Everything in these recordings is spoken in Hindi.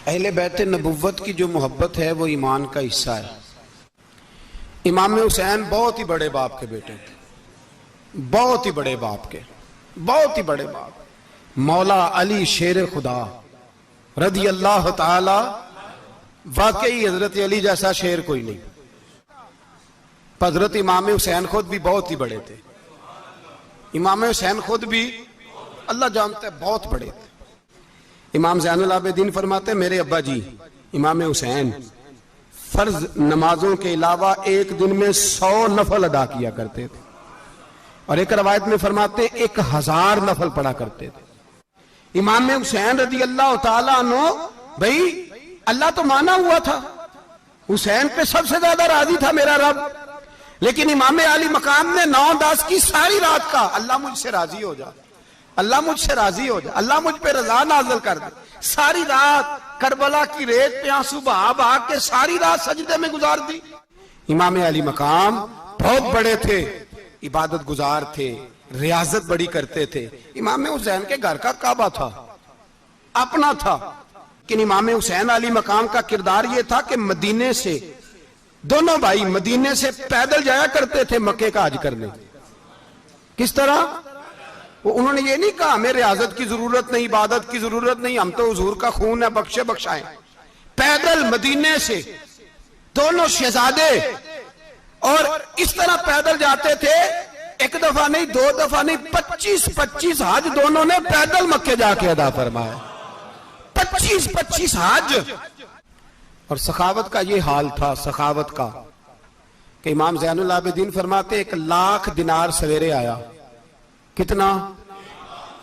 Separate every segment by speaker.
Speaker 1: अहले बैत नबुव्वत की जो मोहब्बत है वो ईमान का हिस्सा है। इमाम हुसैन बहुत ही बड़े बाप के बेटे थे, बहुत ही बड़े बाप के, बहुत ही बड़े बाप। मौला अली शेर खुदा रदी अल्लाह ताला, वाकई हजरत अली जैसा शेर कोई नहीं। हजरत इमाम हुसैन खुद भी बहुत ही बड़े थे। इमाम हुसैन खुद भी अल्लाह जानता है बहुत बड़े थे। इमाम ज़ैनुल आबिदीन फरमाते मेरे अब्बा जी इमाम हुसैन फर्ज नमाजों के अलावा एक दिन में 100 नफल अदा किया करते थे, और एक रवायत में फरमाते 1000 नफल पढ़ा करते थे। इमाम हुसैन रदी अल्लाह ताला अन्हु, भाई अल्लाह तो माना हुआ था, हुसैन पे सबसे ज्यादा राजी था मेरा रब, लेकिन इमाम अली मकाम ने 9-10 की सारी रात का अल्लाह मुझसे राजी हो जा, अल्लाह मुझसे राजी हो जा, अल्लाह मुझ पे रजा नाज़िल कर दे। सारी रात करबला की रेत पे आंसू बहा बहा के सारी रात सजदे में गुजार दी। इमाम अली मकाम बहुत बड़े थे, इबादत गुजार थे, रियाजत बड़ी करते थे। इमाम हुसैन के घर का काबा था, अपना था, लेकिन इमाम हुसैन अली मकाम का किरदार यह था कि मदीने से दोनों भाई मदीने से पैदल जाया करते थे मक्के का हज करने। किस तरह? वो उन्होंने ये नहीं कहा हमें रियाजत की जरूरत नहीं, इबादत की जरूरत नहीं, हम तो हुजूर का खून है, बख्शे बख्शाएं। पैदल मदीने से दोनों शहजादे और इस तरह पैदल जाते थे, एक दफा नहीं, 2 दफा नहीं, 25-25 हज दोनों ने पैदल मक्के जाके अदा फरमाया। 25-25 हज। और सखावत का ये हाल था, सखावत का, कि इमाम ज़ैनुल आबिदीन फरमाते 1 लाख दिनार सवेरे आया। कितना?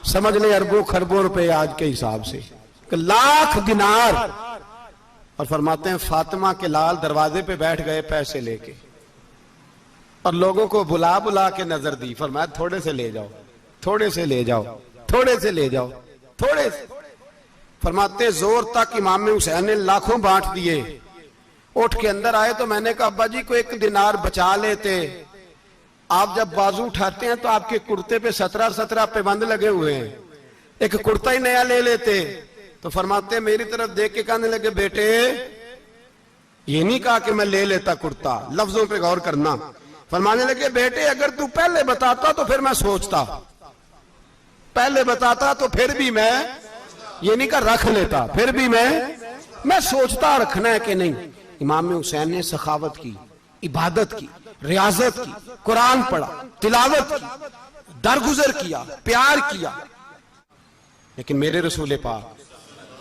Speaker 1: समझ ले अरबों खरबों रुपए आज के हिसाब से, 1 लाख दिनार। और फरमाते हैं फातिमा के लाल दरवाजे पे बैठ गए पैसे लेके, और लोगों को बुला बुला के नजर दी, फरमाया थोड़े से ले जाओ, थोड़े से ले जाओ, थोड़े से ले जाओ, थोड़े से। फरमाते जोर तक इमाम हुसैन ने लाखों बांट दिए। उठ के अंदर आए तो मैंने कहा अब्बा जी को 1 दिनार बचा लेते, आप जब बाजू उठाते हैं तो आपके कुर्ते पे 17 पैबंद लगे हुए हैं, एक कुर्ता ही नया ले लेते। तो फरमाते मेरी तरफ देख के कहने लगे बेटे ये नहीं कहा कि मैं ले लेता कुर्ता, लफ्जों पे गौर करना। फरमाने लगे बेटे अगर तू पहले बताता तो फिर मैं सोचता, पहले बताता तो फिर भी मैं ये नहीं कर रख लेता, फिर भी मैं सोचता रखना है कि नहीं। इमाम हुसैन ने सखावत की, इबादत की, रियाजत की, कुरान पढ़ा, तिलावत की, दरगुजर किया, प्यार किया। लेकिन मेरे रसूल पाक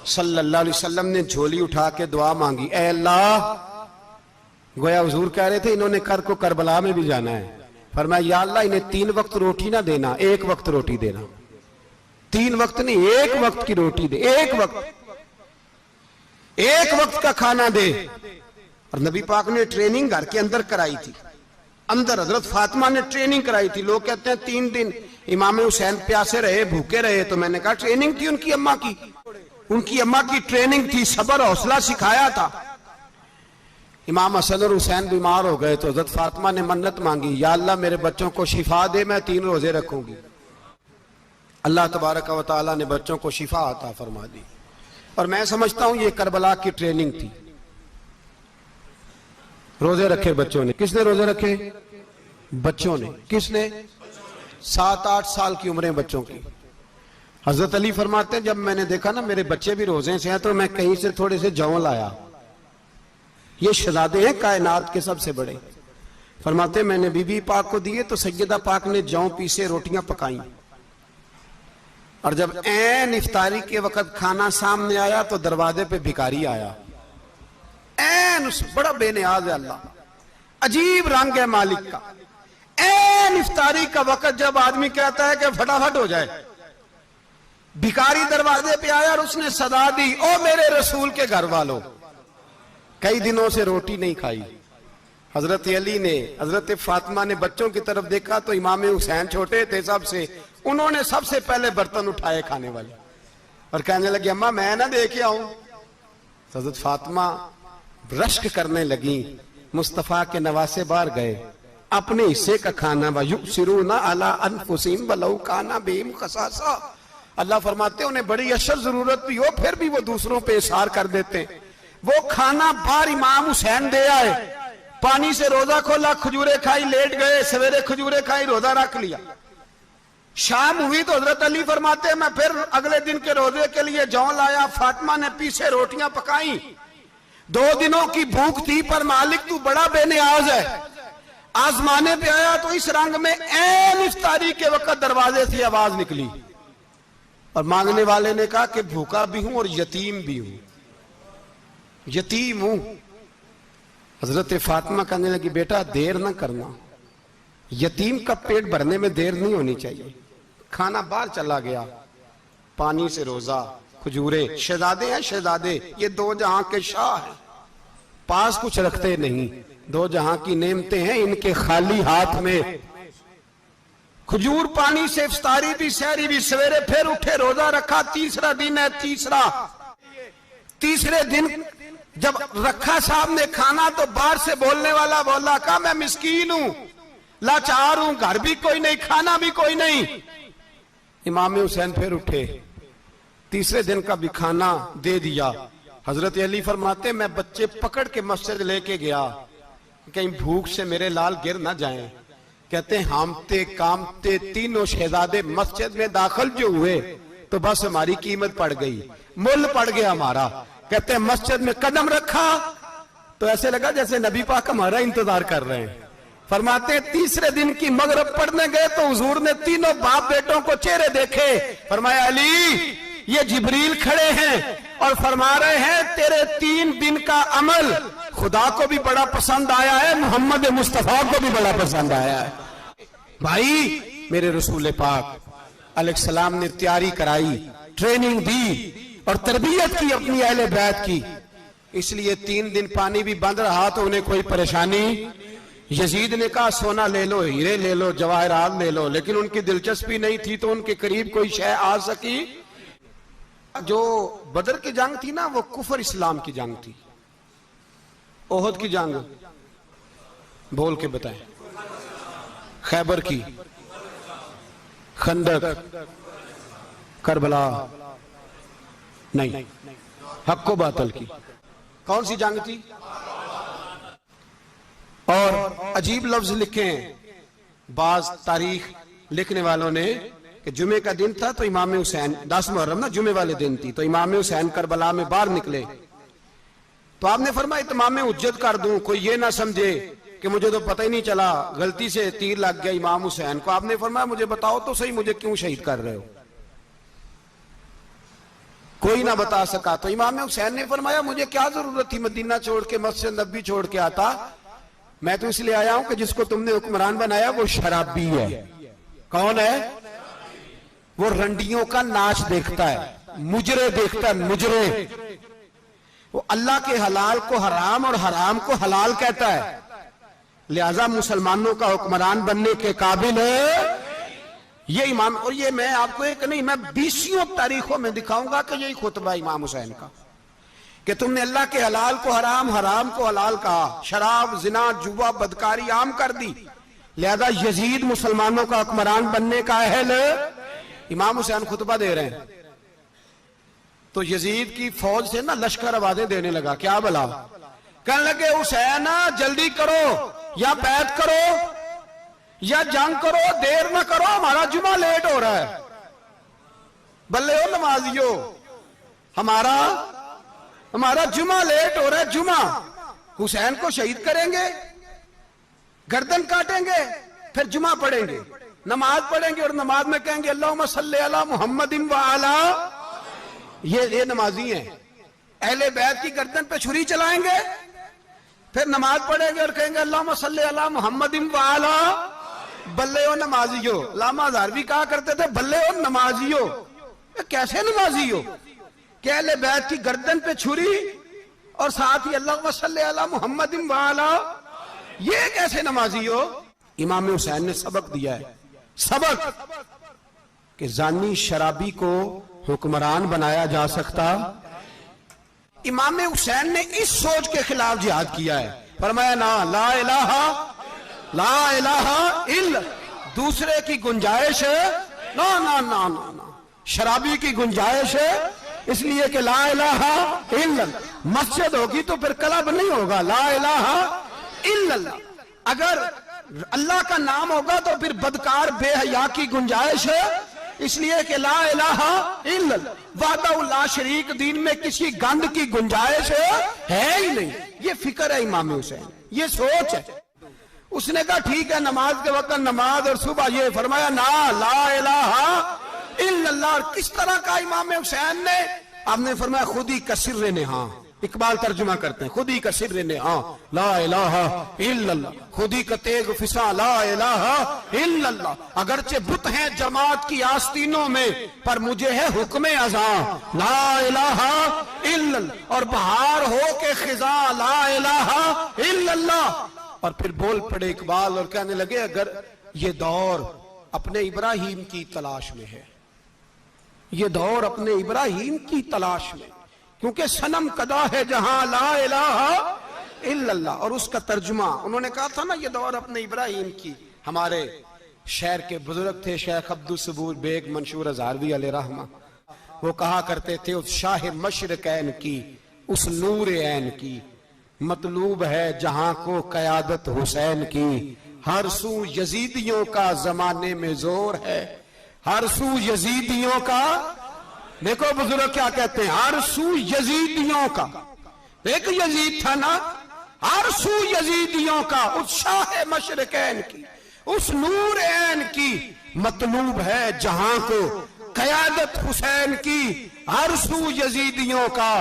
Speaker 1: सल्लल्लाहु अलैहि वसल्लम ने झोली उठा के दुआ मांगी, ऐ अल्लाह, गोया हुजूर कह रहे थे इन्होंने कर को करबला में भी जाना है, फरमाया या अल्लाह इन्हें 3 वक्त रोटी ना देना, 1 वक्त रोटी देना। 3 वक्त नहीं, 1 वक्त की रोटी दे, 1 वक्त का खाना दे। और नबी पाक ने ट्रेनिंग घर के अंदर कराई थी, अंदर हजरत फातिमा ने ट्रेनिंग कराई थी। लोग कहते हैं 3 दिन इमाम हुसैन प्यासे रहे, भूखे रहे, तो मैंने कहा ट्रेनिंग थी उनकी अम्मा की, उनकी अम्मा की ट्रेनिंग थी, सब्र हौसला सिखाया था। इमाम हसन और हुसैन बीमार हो गए तो हजरत फातिमा ने मन्नत मांगी, या अल्लाह मेरे बच्चों को शिफा दे, मैं 3 रोजे रखूंगी। अल्लाह तबारक व तआला ने बच्चों को शिफा अता फरमा दी। और मैं समझता हूं ये करबला की ट्रेनिंग थी। रोजे रखे बच्चों ने। किसने रोजे रखे? बच्चों ने। किसने? 7-8 साल की उम्रें बच्चों की। हजरत अली फरमाते हैं जब मैंने देखा ना मेरे बच्चे भी रोजे से हैं तो मैं कहीं से थोड़े से जौ लाया। ये शहजादे हैं कायनात के सबसे बड़े। फरमाते मैंने बीबी पाक को दिए तो सैयदा पाक ने जौ पीसे रोटियां पकाई, और जब ऐन इफ्तारी के वक्त खाना सामने आया तो दरवाजे पे भिखारी आया। ऐन बड़ा बेनियाज है अल्लाह, अजीब रंग है मालिक का। ऐन इफ्तारी का वक्त जब आदमी कहता है कि फटाफट हो जाए, भिखारी दरवाजे पे आया और उसने सदा दी, ओ मेरे रसूल के घर वालों, कई दिनों से रोटी नहीं खाई। हजरत अली ने, हजरत फातिमा ने बच्चों की तरफ देखा तो इमाम हुसैन छोटे थे सबसे, उन्होंने सबसे पहले बर्तन उठाए खाने वाले, और कहने लगे अम्मा मैं ना दे के आऊं। हजरत फातिमा रश्क करने लगी। मुस्तफा के नवासे बाहर गए, अपने हिस्से का खाना, युसिरूना अला अनफुसिहिम वलौ काना बिहिम खसासा, अल्लाह फरमाते उन्हें बड़ी अशद जरूरत भी हो फिर भी वो दूसरों पे इशार कर देते हैं। वो खाना बाहर इमाम हुसैन दे आए, पानी से रोजा खोला, खजूरे खाई, लेट गए, सवेरे खजूरे खाई, रोजा रख लिया। शाम हुई तो हजरत अली फरमाते हैं मैं फिर अगले दिन के रोजे के लिए जौ लाया, फातिमा ने पीछे रोटियां पकाई। 2 दिनों की भूख थी पर मालिक तू बड़ा बेनियाज है, आजमाने पे आया तो इस रंग में ऐन इफ्तारी के वक्त दरवाजे से आवाज निकली और मांगने वाले ने कहा कि भूखा भी हूं और यतीम भी हूं, यतीम हूं। हजरत फातिमा कहने लगी बेटा देर ना करना, यतीम का पेट भरने में देर नहीं होनी चाहिए। खाना बाहर चला गया, पानी से रोजा, खजूरे, शहजादे हैं शहजादे, ये 2 जहां के शाह हैं, पास कुछ रखते नहीं, 2 जहां की नेमतें हैं इनके खाली हाथ में। खजूर पानी से इफ्तारी भी सहरी भी, सवेरे फिर उठे रोजा रखा। तीसरा दिन है, तीसरे दिन जब रखा साहब ने खाना तो बाहर से बोलने वाला बोला कहा मैं मिस्कीन हूं, लाचार हूं, घर भी कोई नहीं, खाना भी कोई नहीं। इमाम हुसैन फिर उठे, तीसरे दिन का भी खाना दे दिया। हजरत अली फरमाते मैं बच्चे पकड़ के मस्जिद लेके गया, कहीं भूख से मेरे लाल गिर ना जाएं। कहते हामते कामते तीनों शहजादे मस्जिद में दाखिल जो हुए तो बस हमारी कीमत पड़ गई, मुल पड़ गया हमारा। कहते मस्जिद में कदम रखा तो ऐसे लगा जैसे नबी पाक हमारा इंतजार कर रहे हैं। फरमाते तीसरे दिन की मगरिब पढ़ने गए तो हुजूर ने तीनों बाप बेटों को चेहरे देखे, फरमाया अली ये जिब्रील खड़े हैं और फरमा रहे हैं तेरे 3 दिन का अमल खुदा को भी बड़ा पसंद आया है, मोहम्मद मुस्तफा को भी बड़ा पसंद आया है। भाई मेरे रसूल पाक अलैहिस्सलाम ने तैयारी कराई, ट्रेनिंग दी और तरबियत की अपनी अहले बैत की, इसलिए 3 दिन पानी भी बंद रहा तो उन्हें कोई परेशानी। यजीद ने कहा सोना ले लो, हीरे ले लो, जवाहरात ले लो, लेकिन उनकी दिलचस्पी नहीं थी तो उनके करीब कोई शय आ सकी। जो बदर की जंग थी ना वो कुफर इस्लाम की जंग थी। ओहद की जंग बोल के बताएं, खैबर की, खंदक, करबला नहीं, हक्को बातल की, कौन सी जंग थी? और अजीब लफ्ज लिखे हैं बाज तारीख लिखने वालों ने कि जुमे का दिन था तो इमाम हुसैन 10 मुहर्रम ना जुमे वाले दिन थी, तो इमाम हुसैन करबला में बाहर निकले तो आपने फरमाया इत्माम हुज्जत कर दूं, कोई ये ना समझे कि मुझे तो पता ही नहीं चला गलती से तीर लग गया इमाम हुसैन को। आपने फरमाया मुझे बताओ तो सही मुझे क्यों शहीद कर रहे हो? कोई ना बता सका तो इमाम हुसैन ने फरमाया मुझे क्या जरूरत थी मदीना छोड़ के, मस्जिद नबी छोड़ के आता, मैं तो इसलिए आया हूं कि जिसको तुमने हुक्मरान बनाया वो शराबी है। कौन है? वो रंडियों का नाच देखता है, मुजरे देखता है, मुजरे। वो अल्लाह के हलाल को हराम और हराम को हलाल कहता है, लिहाजा मुसलमानों का हुक्मरान बनने के काबिल है ये इमाम। और ये मैं आपको एक नहीं, मैं 20 तारीखों में दिखाऊंगा कि यही खुतबा इमाम हुसैन का कि तुमने अल्लाह के हलाल को हराम, हराम को हलाल कहा, शराब, जिना, जुआ, बदकारी आम कर दी, लिहाजा यजीद मुसलमानों का हुक्मरान बनने का अहल। इमाम हुसैन खुतबा दे रहे हैं तो यजीद की फौज से ना लश्कर आवाजें देने लगा, क्या भला? कहने लगे हुसैन जल्दी करो, या बैत करो या जंग करो, देर ना करो, हमारा जुमा लेट हो रहा है। बल्ले हो नमाजियो, हमारा जुमा लेट हो रहा है। जुमा हुसैन को शहीद करेंगे, गर्दन काटेंगे, फिर जुमा पढ़ेंगे, नमाज पढ़ेंगे और नमाज में कहेंगे अल्लाहुम्मा सल्ली अला मुहम्मदिन व अला। ये नमाजी हैं। अहले बैत की गर्दन पे छुरी चलाएंगे, फिर नमाज पढ़ेंगे और कहेंगे अल्लाहुम्मा सल्ली अला मुहम्मदिन व अला। बल्ले हो नमाजियो। लामा हज़ारवी कहा करते थे बल्ले हो नमाजियो। कैसे नमाजी हो कि अहले बैत की गर्दन पे छुरी और साथ ही अल्लाहुम्मा सल्ली अला मुहम्मदिन व अला, ये कैसे नमाजी हो? इमाम हुसैन ने सबक दिया है, सबक कि जानी शराबी को हुक्मरान बनाया जा सकता। इमाम हुसैन ने इस सोच के खिलाफ जिहाद किया है, फरमाया ना ला इलाहा इल्ला, दूसरे की गुंजाइश ना ना ना ना ना, शराबी की गुंजाइश है, इसलिए कि ला इलाहा इल्लल्लाह। मस्जिद होगी तो फिर क्लब नहीं होगा, ला इलाहा इल्लल्लाह। अगर अल्लाह का नाम होगा तो फिर बदकार बेहया की गुंजाइश है, इसलिए कि ला इलाहा इल्लल्लाह। वाहदहु ला शरीक दीन में किसी गंद की गुंजाइश है ही नहीं। ये फिक्र है इमाम हुसैन, ये सोच है। उसने कहा ठीक है नमाज के वक्त नमाज और सुबह, ये फरमाया ना ला इलाहा इल्लल्लाह। किस तरह का इमाम हुसैन ने? आपने फरमाया खुद ही का सिर्र नेहा। इकबाल तर्जुमा करते हैं, खुद ही का सिर्र नेहा ला इलाहा इल्लल्लाह, खुद ही का तेग फिसा ला इलाहा इल्लल्लाह। अगरचे बुत हैं जमात की आस्तीनों में, पर मुझे है हुक्म अज़ां ला इलाहा इल्लल्लाह। और बहार हो के खिजा ला इलाहा इल्लल्लाह। और फिर बोल पड़े इकबाल और कहने लगे अगर ये दौर अपने इब्राहिम की तलाश में है, ये दौर अपने इब्राहिम की तलाश में, क्योंकि सनम कदा है जहां ला इलाहा इल्लल्लाह। और उसका तर्जुमा उन्होंने कहा था ना, ये दौर अपने इब्राहिम की। हमारे शहर के बुजुर्ग थे शेख अब्दुल सबूर बेग मंशूर हजारवी अलैहि रहमा, वो कहा करते थे उस शाह मशरकैन की, उस नूर ऐन की मतलूब है जहां को कयादत हुसैन की। हर सू यजीदियों का जमाने में जोर है, हर सू यजीदियों का। देखो बुजुर्ग क्या कहते हैं, हर सू यजीदियों का। एक यजीद था ना, हर सू यजीदियों का, उस शाह मशरकैन की, उस नूर ऐन की मतलूब है जहां को कयादत हुसैन की। हर सू यजीदियों का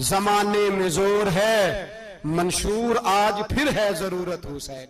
Speaker 1: जमाने में जोर है, मंशूर आज फिर है जरूरत हुसैन।